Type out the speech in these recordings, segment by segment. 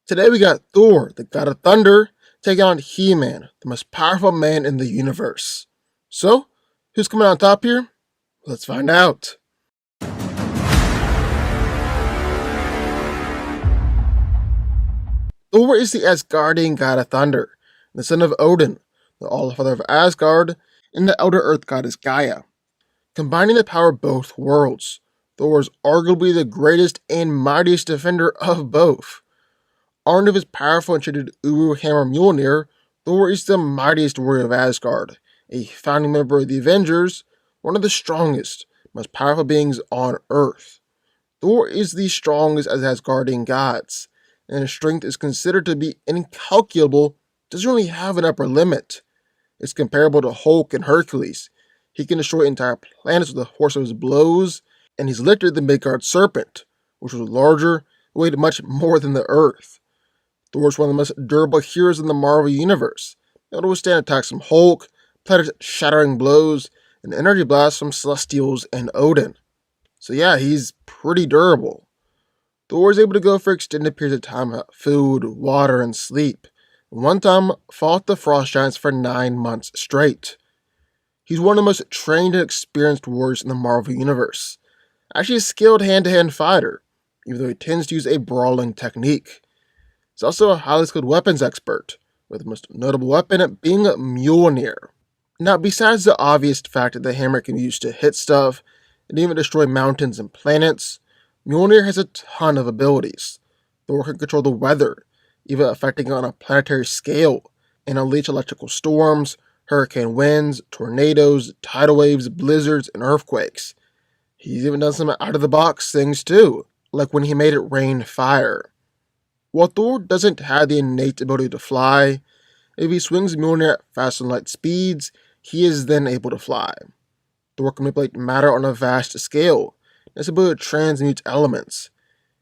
Today we got Thor, the God of Thunder, taking on He-Man, the most powerful man in the universe. So, who's coming on top here? Let's find out. Thor is the Asgardian God of Thunder, the son of Odin, the Allfather of Asgard, and the Elder Earth goddess Gaia. Combining the power of both worlds, Thor is arguably the greatest and mightiest defender of both. Armed with his powerful and traded Uru hammer Mjolnir, Thor is the mightiest warrior of Asgard, a founding member of the Avengers, one of the strongest, most powerful beings on Earth. Thor is the strongest of the Asgardian gods, and his strength is considered to be incalculable, doesn't really have an upper limit. It's comparable to Hulk and Hercules. He can destroy entire planets with the force of his blows, and he's lifted the Midgard serpent, which was larger, weighed much more than the Earth. Thor is one of the most durable heroes in the Marvel Universe, able to withstand attacks from Hulk, planet-shattering blows, and energy blasts from Celestials and Odin. So yeah, he's pretty durable. Thor is able to go for extended periods of time without food, water, and sleep. One time, fought the Frost Giants for 9 months straight. He's one of the most trained and experienced warriors in the Marvel Universe. Actually a skilled hand-to-hand fighter, even though he tends to use a brawling technique. He's also a highly skilled weapons expert, with the most notable weapon being Mjolnir. Now, besides the obvious fact that the hammer can be used to hit stuff, and even destroy mountains and planets, Mjolnir has a ton of abilities. Thor can control the weather, even affecting it on a planetary scale, and unleash electrical storms, hurricane winds, tornadoes, tidal waves, blizzards, and earthquakes. He's even done some out-of-the-box things too, like when he made it rain fire. While Thor doesn't have the innate ability to fly, if he swings Mjolnir at fast and light speeds, he is then able to fly. Thor can manipulate matter on a vast scale, and is able to transmute elements.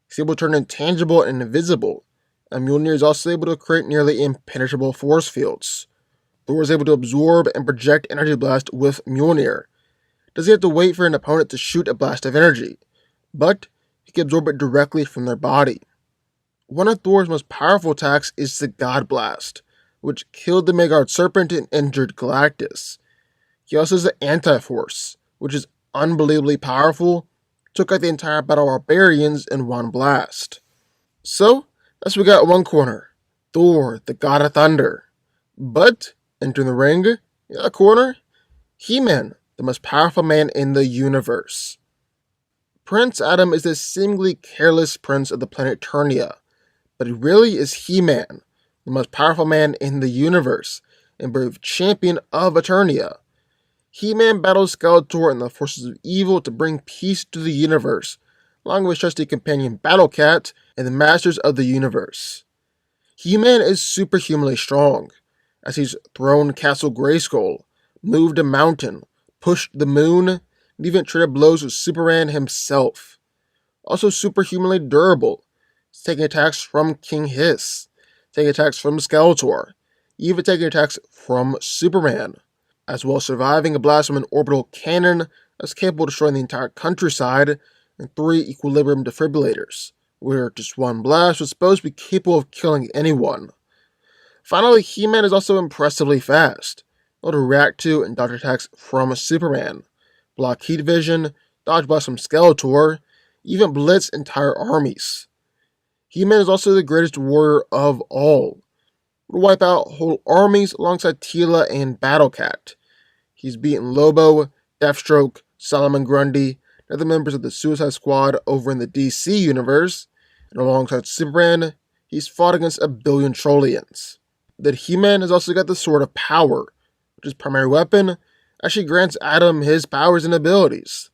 He's able to turn intangible and invisible, and Mjolnir is also able to create nearly impenetrable force fields. Thor is able to absorb and project energy blast with Mjolnir. Doesn't have to wait for an opponent to shoot a blast of energy, but he can absorb it directly from their body. One of Thor's most powerful attacks is the God Blast, which killed the Midgard serpent and injured Galactus. He also has the Anti-Force, which is unbelievably powerful, took out the entire battle of barbarians in one blast. So, that's what we got in one corner, Thor, the God of Thunder. But, entering the ring, in that corner, He-Man, the most powerful man in the universe. Prince Adam is the seemingly careless prince of the planet Eternia, but he really is He-Man, the most powerful man in the universe, and brave champion of Eternia. He-Man battles Skeletor and the forces of evil to bring peace to the universe, along with his trusty companion Battlecat and the Masters of the Universe. He-Man is superhumanly strong, as he's thrown Castle Grayskull, moved a mountain, pushed the moon, and even traded blows with Superman himself. Also superhumanly durable, taking attacks from King Hiss, taking attacks from Skeletor, even taking attacks from Superman, as well as surviving a blast from an orbital cannon that's capable of destroying the entire countryside, and 3 equilibrium defibrillators, where just one blast was supposed to be capable of killing anyone. Finally, He-Man is also impressively fast, able to react to and dodge attacks from Superman, block heat vision, dodge blasts from Skeletor, even blitz entire armies. He-Man is also the greatest warrior of all. Would wipe out whole armies alongside Teela and Battlecat. He's beaten Lobo, Deathstroke, Solomon Grundy, and other members of the Suicide Squad over in the DC universe, and alongside Superman, he's fought against a billion Trollians. That He-Man has also got the Sword of Power, which his primary weapon actually grants Adam his powers and abilities.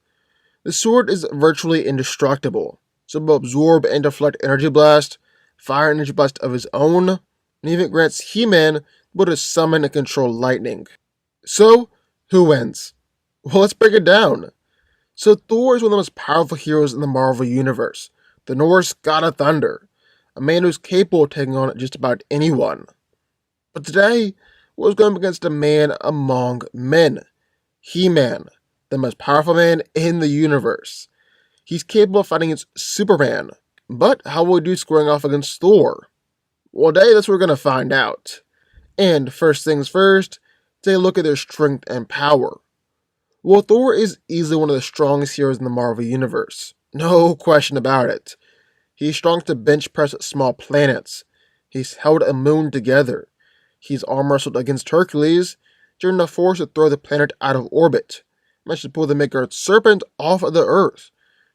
The sword is virtually indestructible, so it will absorb and deflect energy blast, fire energy blast of his own, and even grants He-Man the ability to summon and control lightning. So, who wins? Well, let's break it down. So Thor is one of the most powerful heroes in the Marvel Universe, the Norse God of Thunder, a man who's capable of taking on just about anyone. But today, we're going up against a man among men, He-Man, the most powerful man in the universe. He's capable of fighting against Superman, but how will he do squaring off against Thor? Well, today that's what we're going to find out. And first things first, take a look at their strength and power. Well, Thor is easily one of the strongest heroes in the Marvel Universe. No question about it. He's strong to bench press small planets. He's held a moon together. He's arm wrestled against Hercules during the force to throw the planet out of orbit. Managed to pull the Midgard serpent off of the Earth,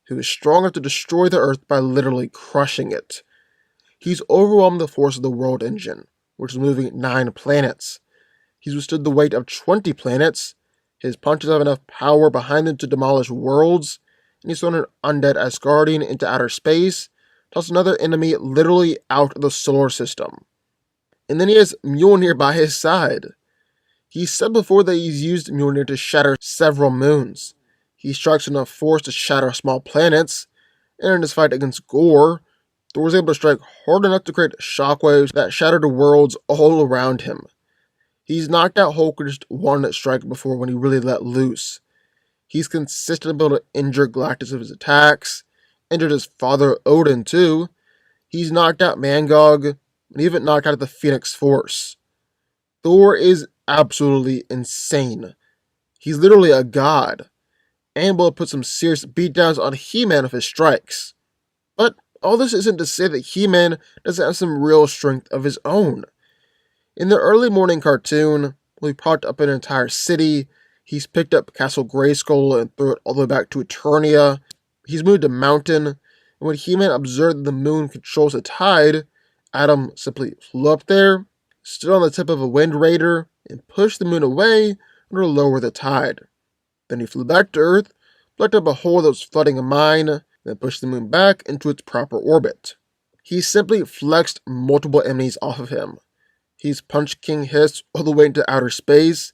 who is strong enough to destroy the Earth by literally crushing it. He's overwhelmed the force of the World Engine, which is moving 9 planets. He's withstood the weight of 20 planets. His punches have enough power behind them to demolish worlds, and he's thrown an undead Asgardian into outer space, tossed another enemy literally out of the solar system. And then he has Mjolnir by his side. He said before that he's used Mjolnir to shatter several moons. He strikes enough force to shatter small planets, and in his fight against Gore, Thor was able to strike hard enough to create shockwaves that shattered the worlds all around him. He's knocked out Hulk with just one strike before when he really let loose. He's consistently able to injure Galactus with his attacks, injured his father Odin too. He's knocked out Mangog, and even knocked out the Phoenix Force. Thor is absolutely insane. He's literally a god, and will put some serious beatdowns on He-Man with his strikes. But all this isn't to say that He-Man doesn't have some real strength of his own. In the early morning cartoon, when he popped up an entire city, he's picked up Castle Grayskull and threw it all the way back to Eternia. He's moved a mountain, and when He-Man observed that the moon controls the tide, Adam simply flew up there, stood on the tip of a Wind Raider, and pushed the moon away in order to lower the tide. Then he flew back to Earth, plucked up a hole that was flooding a mine, then pushed the moon back into its proper orbit. He simply flexed multiple enemies off of him. He's punched King Hiss all the way into outer space,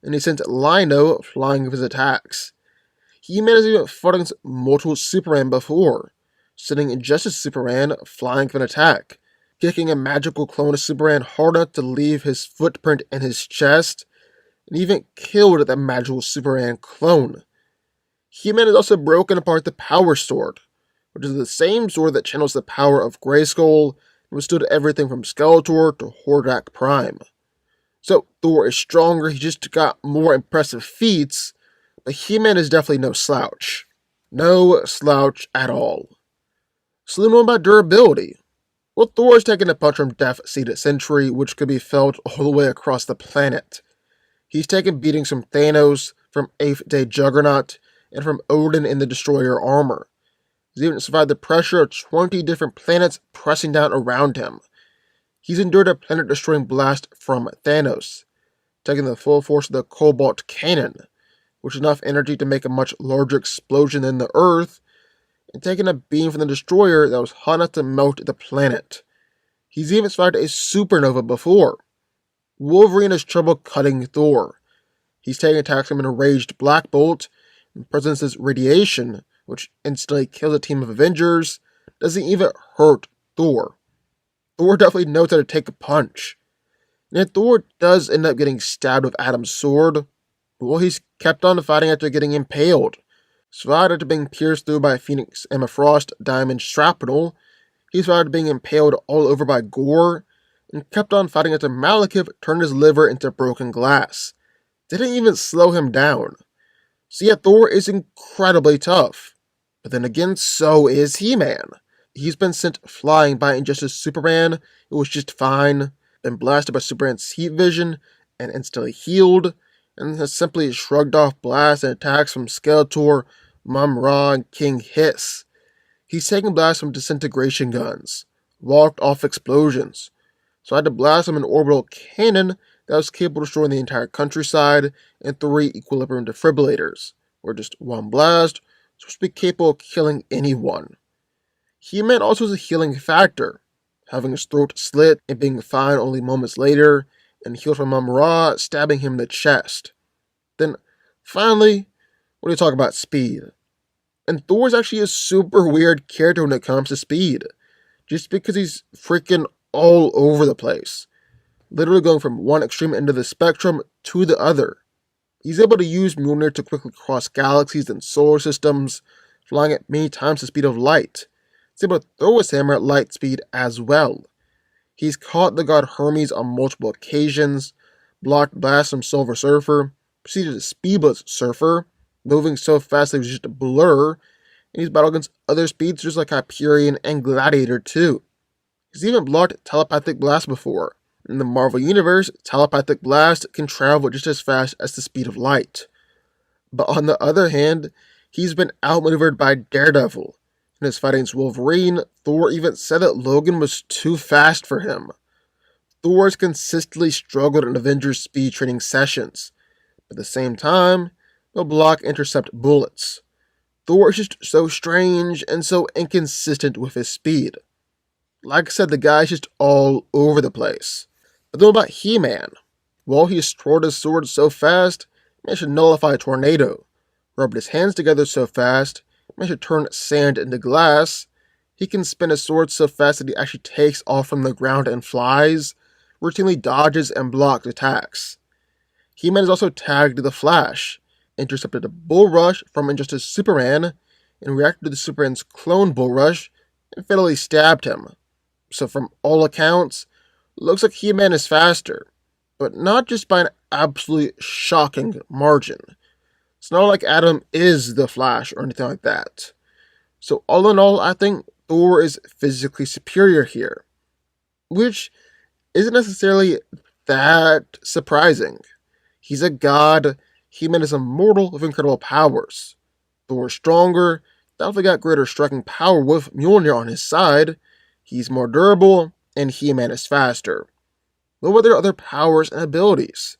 and he sent Lino flying with his attacks. He-Man has even fought against multiple Superman before, sending Injustice Superman flying for an attack, kicking a magical clone of Superman hard enough to leave his footprint in his chest, and even killed that magical Superman clone. He-Man has also broken apart the Power Sword, which is the same sword that channels the power of Grayskull and withstood everything from Skeletor to Hordak Prime. So Thor is stronger, he just got more impressive feats, but He-Man is definitely no slouch. No slouch at all. So then what about durability? Well, Thor has taken a punch from Death-Seated Sentry, which could be felt all the way across the planet. He's taken beatings from Thanos, from 8th Day Juggernaut, and from Odin in the Destroyer armor. He's even survived the pressure of 20 different planets pressing down around him. He's endured a planet-destroying blast from Thanos, taking the full force of the Cobalt Cannon, which is enough energy to make a much larger explosion than the Earth, and taking a beam from the Destroyer that was hot enough to melt the planet. He's even survived a supernova before. Wolverine has trouble cutting Thor. He's taking attacks from an enraged Black Bolt, and Presence's radiation, which instantly kills a team of Avengers, doesn't even hurt Thor. Thor definitely knows how to take a punch. And yet Thor does end up getting stabbed with Adam's sword, but well, he's kept on fighting after getting impaled. Survived after being pierced through by Phoenix Emma Frost diamond shrapnel. He survived being impaled all over by Gore, and kept on fighting after Malekith turned his liver into broken glass. Didn't even slow him down. So yeah, Thor is incredibly tough. But then again, so is He-Man. He's been sent flying by Injustice Superman, it was just fine, been blasted by Superman's heat vision, and instantly healed, and has simply shrugged off blasts and attacks from Skeletor, Mum-Ra, and King Hiss. He's taken blasts from disintegration guns, walked off explosions, so I had to blast him an orbital cannon that was capable of destroying the entire countryside, and 3 equilibrium defibrillators, where just one blast was supposed to be capable of killing anyone. He-Man also has a healing factor, having his throat slit and being fine only moments later, and healed from Mum-Ra stabbing him in the chest. Then, finally, what do you talk about speed? And Thor's actually a super weird character when it comes to speed, just because he's freaking all over the place, literally going from one extreme end of the spectrum to the other. He's able to use Mjolnir to quickly cross galaxies and solar systems, flying at many times the speed of light. He's able to throw his hammer at light speed as well. He's caught the god Hermes on multiple occasions, blocked blasts from Silver Surfer, proceeded to speedless Surfer, moving so fast that he was just a blur, and he's battled against other speedsters like Hyperion and Gladiator too. He's even blocked Telepathic Blast before. In the Marvel Universe, Telepathic Blast can travel just as fast as the speed of light. But on the other hand, he's been outmaneuvered by Daredevil. In his fight against Wolverine, Thor even said that Logan was too fast for him. Thor has consistently struggled in Avengers speed training sessions. But at the same time, he'll block and intercept bullets. Thor is just so strange and so inconsistent with his speed. Like I said, the guy's just all over the place. But then what about He-Man? Well, he twirled his sword so fast, he managed to nullify a tornado. Rubbed his hands together so fast, he managed to turn sand into glass. He can spin his sword so fast that he actually takes off from the ground and flies, routinely dodges and blocks attacks. He-Man is also tagged the Flash, intercepted a bull rush from Injustice Superman, and reacted to the Superman's clone bull rush, and fatally stabbed him. So from all accounts, looks like He-Man is faster, but not just by an absolutely shocking margin. It's not like Adam is the Flash or anything like that. So all in all, I think Thor is physically superior here, which isn't necessarily that surprising. He's a god, He-Man is immortal with incredible powers. Thor is stronger, definitely got greater striking power with Mjolnir on his side. He's more durable, and He-Man is faster. But what are their other powers and abilities?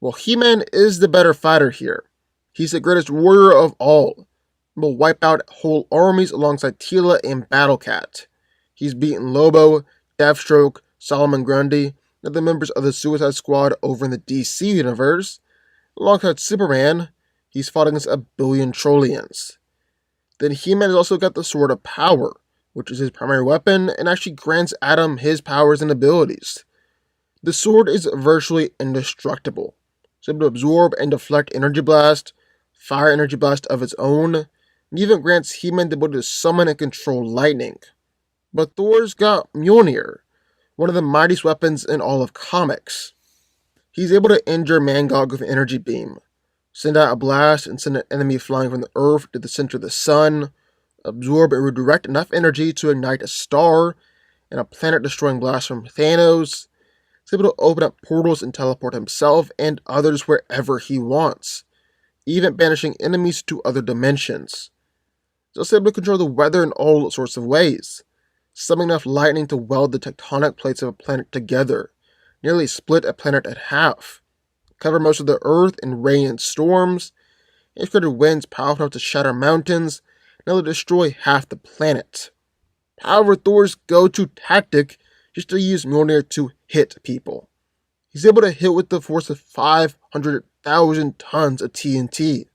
Well, He-Man is the better fighter here. He's the greatest warrior of all. Will wipe out whole armies alongside Teela and Battle Cat. He's beaten Lobo, Deathstroke, Solomon Grundy, and the members of the Suicide Squad over in the DC universe. Alongside Superman, he's fought against a billion Trollians. Then He-Man has also got the Sword of Power, which is his primary weapon and actually grants Adam his powers and abilities. The sword is virtually indestructible. It's able to absorb and deflect energy blast, fire energy blast of its own, and even grants He-Man the ability to summon and control lightning. But Thor's got Mjolnir, one of the mightiest weapons in all of comics. He's able to injure Mangog with an energy beam, send out a blast and send an enemy flying from the Earth to the center of the sun, absorb and redirect enough energy to ignite a star and a planet-destroying blast from Thanos. He's able to open up portals and teleport himself and others wherever he wants, even banishing enemies to other dimensions. He's also able to control the weather in all sorts of ways, summoning enough lightning to weld the tectonic plates of a planet together, nearly split a planet in half, cover most of the Earth in rain and storms, and created winds powerful enough to shatter mountains, and nearly destroy half the planet. However, Thor's go-to tactic is to use Mjolnir to hit people. He's able to hit with the force of 500,000 tons of TNT.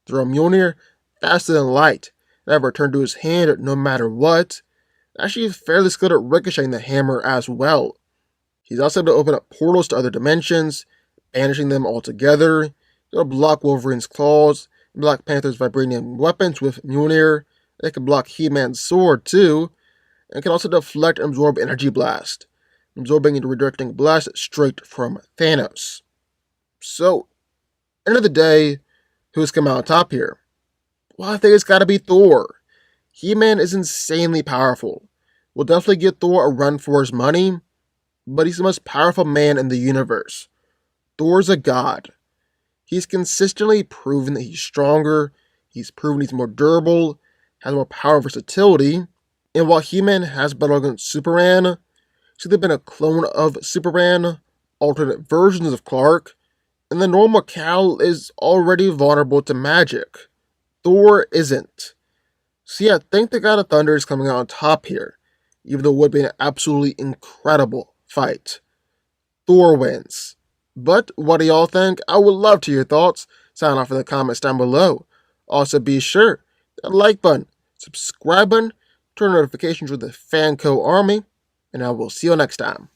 Throw Mjolnir faster than light, and have returned to his hand no matter what. Actually, he's fairly skilled at ricocheting the hammer as well. He's also able to open up portals to other dimensions, banishing them altogether. He'll block Wolverine's claws, and Black Panther's vibranium weapons with Mjolnir. They can block He-Man's sword too, and can also deflect and absorb energy blast, absorbing and redirecting blast straight from Thanos. So, end of the day, who's come out on top here? Well, I think it's gotta be Thor. He-Man is insanely powerful. Will definitely give Thor a run for his money, but he's the most powerful man in the universe. Thor's a god. He's consistently proven that he's stronger, he's proven he's more durable, has more power and versatility, and while He-Man has battled against Superman, he's either been a clone of Superman, alternate versions of Clark, and the normal Cal is already vulnerable to magic. Thor isn't. So yeah, I think the God of Thunder is coming out on top here, even though it would be an absolutely incredible fight. Thor wins. But what do y'all think? I would love to hear your thoughts. Sign off in the comments down below. Also be sure to hit the like button, subscribe button, turn notifications with the DanCo army, and I will see you next time.